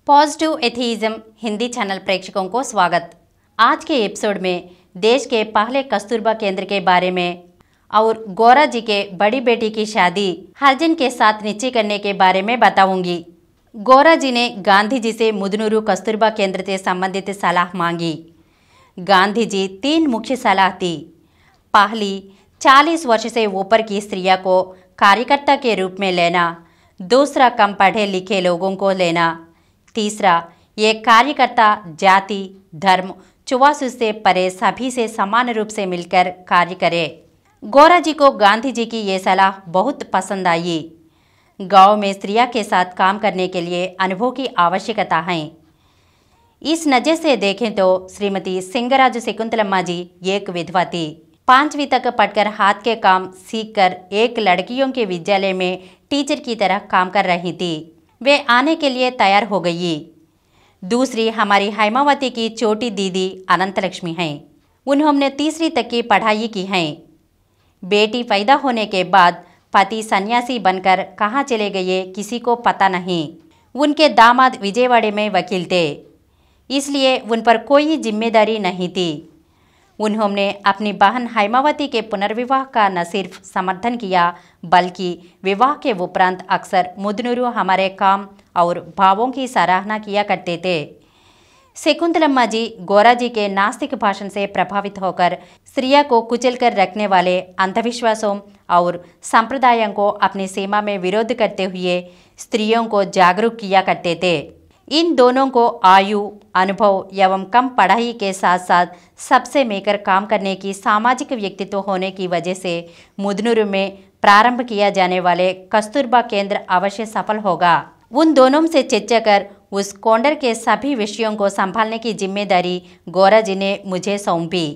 Positive एथीइज्म Hindi channel प्रेक्षकों को स्वागत। आज के एपिसोड में देश के पहले कस्तूरबा केंद्र के बारे में और गौरा जी के बड़ी बेटी की शादी हरिजन के साथ निश्चय करने के बारे में बताऊंगी। गौरा जी ने गांधी जी से मुदनूरू कस्तूरबा केंद्र से संबंधित सलाह मांगी। गांधी जी 3 मुख्य सलाह दी। पहली, 40 वर्ष से ऊपर की स्त्रियों को कार्यकर्ता के रूप में लेना। दूसरा, कम पढ़े लिखे लोगों को लेना। तीसरा, ये कार्यकर्ता जाति, धर्म, छुआछूत से परे सभी से समान रूप से मिलकर कार्य करे। गौरा जी को गांधी जी की ये सलाह बहुत पसंद आई। गांव में स्त्रियों के साथ काम करने के लिए अनुभव की आवश्यकता है। इस नजर से देखें तो श्रीमती सिंगराजु शकुंतलम्मा जी एक विधवा थी। 5वीं तक पढ़कर हाथ के काम सीखकर एक लड़कियों के विद्यालय में टीचर की तरह काम कर रही थी। वे आने के लिए तैयार हो गई। दूसरी हमारी हैमावती की छोटी दीदी अनंतलक्ष्मी हैं। उन्होंने 3वीं तक की पढ़ाई की है। बेटी पैदा होने के बाद पति सन्यासी बनकर कहाँ चले गए किसी को पता नहीं। उनके दामाद विजयवाड़े में वकील थे, इसलिए उन पर कोई जिम्मेदारी नहीं थी। उन्होंने अपनी बहन हैमावती के पुनर्विवाह का न सिर्फ समर्थन किया बल्कि विवाह के उपरांत अक्सर मुदनूरू हमारे काम और भावों की सराहना किया करते थे। शकुंतलम्मा जी गौरा जी के नास्तिक भाषण से प्रभावित होकर स्त्रियों को कुचल कर रखने वाले अंधविश्वासों और संप्रदायों को अपनी सीमा में विरोध करते हुए स्त्रियों को जागरूक किया करते थे। इन दोनों को आयु, अनुभव एवं कम पढ़ाई के साथ साथ सबसे मिलकर काम करने की सामाजिक व्यक्तित्व होने की वजह से मुदनूरू में प्रारंभ किया जाने वाले कस्तूरबा केंद्र अवश्य सफल होगा। उन दोनों से चर्चा कर उस कोंडर के सभी विषयों को संभालने की जिम्मेदारी गौरा जी ने मुझे सौंपी।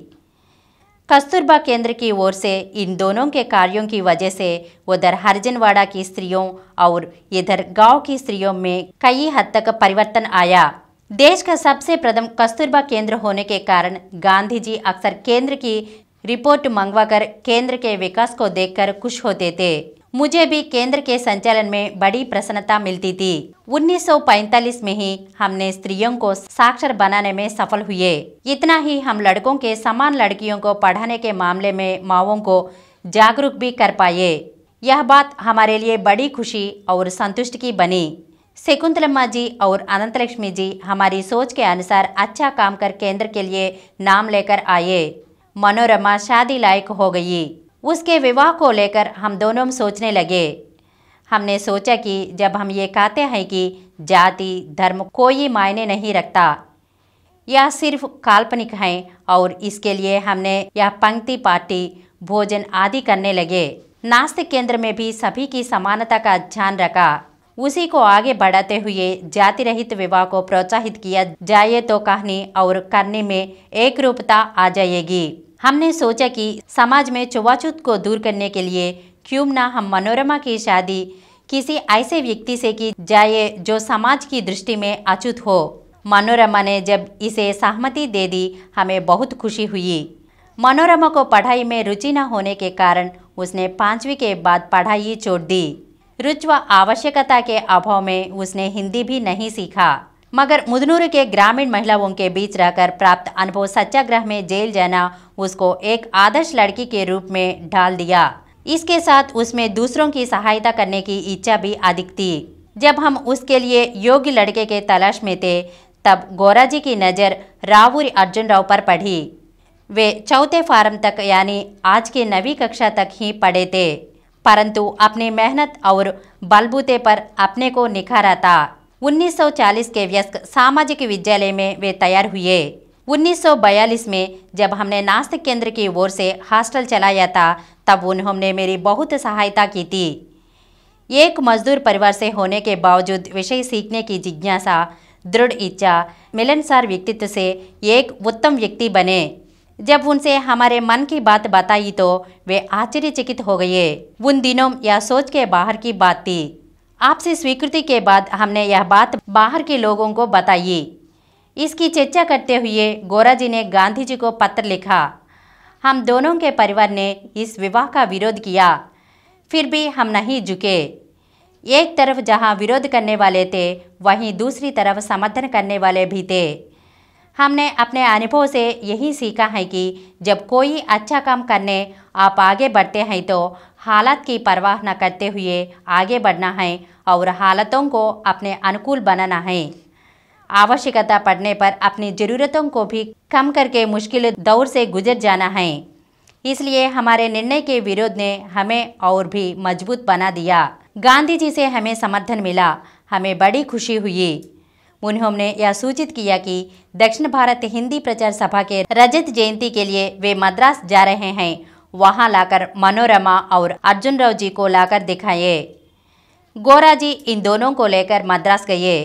कस्तूरबा केंद्र की ओर से इन दोनों के कार्यों की वजह से उधर हरिजनवाड़ा की स्त्रियों और इधर गांव की स्त्रियों में कई हद तक परिवर्तन आया। देश का सबसे प्रथम कस्तूरबा केंद्र होने के कारण गांधी जी अक्सर केंद्र की रिपोर्ट मंगवाकर केंद्र के विकास को देखकर खुश होते थे। मुझे भी केंद्र के संचालन में बड़ी प्रसन्नता मिलती थी। 1945 में ही हमने स्त्रियों को साक्षर बनाने में सफल हुए। इतना ही, हम लड़कों के समान लड़कियों को पढ़ाने के मामले में माओं को जागरूक भी कर पाए। यह बात हमारे लिए बड़ी खुशी और संतुष्टि की बनी। शकुंतलम्मा जी और अनंतलक्ष्मी जी हमारी सोच के अनुसार अच्छा काम कर केंद्र के लिए नाम लेकर आए। मनोरमा शादी लायक हो गई। उसके विवाह को लेकर हम दोनों सोचने लगे। हमने सोचा कि जब हम ये कहते हैं कि जाति, धर्म कोई मायने नहीं रखता, यह सिर्फ काल्पनिक है, और इसके लिए हमने यह पंक्ति, पार्टी, भोजन आदि करने लगे। नास्तिक केंद्र में भी सभी की समानता का ध्यान रखा। उसी को आगे बढ़ाते हुए जाति रहित विवाह को प्रोत्साहित किया जाए तो कहानी और करने में एक रूपता आ जाएगी। हमने सोचा कि समाज में छुआछूत को दूर करने के लिए क्यों ना हम मनोरमा की शादी किसी ऐसे व्यक्ति से की जाए जो समाज की दृष्टि में अछूत हो। मनोरमा ने जब इसे सहमति दे दी, हमें बहुत खुशी हुई। मनोरमा को पढ़ाई में रुचि न होने के कारण उसने 5वीं के बाद पढ़ाई छोड़ दी। रुचि व आवश्यकता के अभाव में उसने हिंदी भी नहीं सीखा, मगर मुदनूरू के ग्रामीण महिलाओं के बीच रहकर प्राप्त अनुभव सत्याग्रह में जेल जाना उसको एक आदर्श लड़की के रूप में ढाल दिया। इसके साथ उसमें दूसरों की सहायता करने की इच्छा भी अधिक थी। जब हम उसके लिए योग्य लड़के के तलाश में थे, तब गौरा जी की नज़र रावूरी अर्जुन राव पर पड़ी। वे 4थे फार्म तक यानी आज के 9वीं कक्षा तक ही पढ़े थे, परंतु अपनी मेहनत और बलबूते पर अपने को निखारा था। 1940 के वयस्क सामाजिक विद्यालय में वे तैयार हुए। 1942 में जब हमने नास्तिक केंद्र की ओर से हॉस्टल चलाया था, तब उन्होंने मेरी बहुत सहायता की थी। एक मजदूर परिवार से होने के बावजूद विषय सीखने की जिज्ञासा, दृढ़ इच्छा, मिलनसार व्यक्तित्व से एक उत्तम व्यक्ति बने। जब उनसे हमारे मन की बात बताई तो वे आश्चर्यचकित हो गए। उन दिनों यह सोच के बाहर की बात थी। आपसे स्वीकृति के बाद हमने यह बात बाहर के लोगों को बताई। इसकी चर्चा करते हुए गौरा जी ने गांधी जी को पत्र लिखा। हम दोनों के परिवार ने इस विवाह का विरोध किया, फिर भी हम नहीं झुके। एक तरफ जहां विरोध करने वाले थे, वहीं दूसरी तरफ समर्थन करने वाले भी थे। हमने अपने अनुभव से यही सीखा है कि जब कोई अच्छा काम करने आप आगे बढ़ते हैं तो हालात की परवाह न करते हुए आगे बढ़ना है और हालातों को अपने अनुकूल बनाना है। आवश्यकता पड़ने पर अपनी ज़रूरतों को भी कम करके मुश्किल दौर से गुजर जाना है। इसलिए हमारे निर्णय के विरोध ने हमें और भी मजबूत बना दिया। गांधी जी से हमें समर्थन मिला, हमें बड़ी खुशी हुई। उन्होंने यह सूचित किया कि दक्षिण भारत हिंदी प्रचार सभा के रजत जयंती के लिए वे मद्रास जा रहे हैं। वहां लाकर मनोरमा और अर्जुन राव जी को लाकर दिखाए। गोरा जी इन दोनों को लेकर मद्रास गए।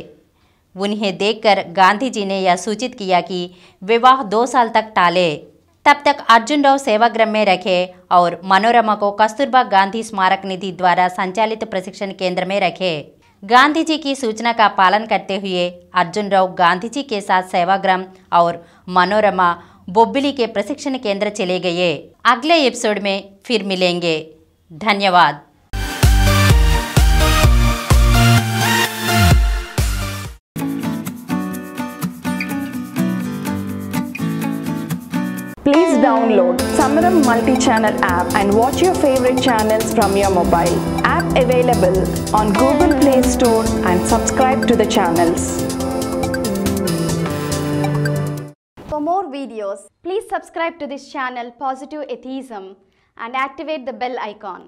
उन्हें देखकर गांधी जी ने यह सूचित किया कि विवाह 2 साल तक टाले। तब तक अर्जुन राव सेवाग्राम में रखे और मनोरमा को कस्तूरबा गांधी स्मारक निधि द्वारा संचालित प्रशिक्षण केंद्र में रखे। गांधी जी की सूचना का पालन करते हुए अर्जुन राव गांधी जी के साथ सेवाग्राम और मनोरमा बोब्बिली के प्रशिक्षण केंद्र चले गए। अगले एपिसोड में फिर मिलेंगे। धन्यवाद। Please download Samaram multi-channel app and watch your favorite channels from your mobile. App available on Google Play Store and subscribe to the channels. For more videos, please subscribe to this channel Positive Atheism and activate the bell icon.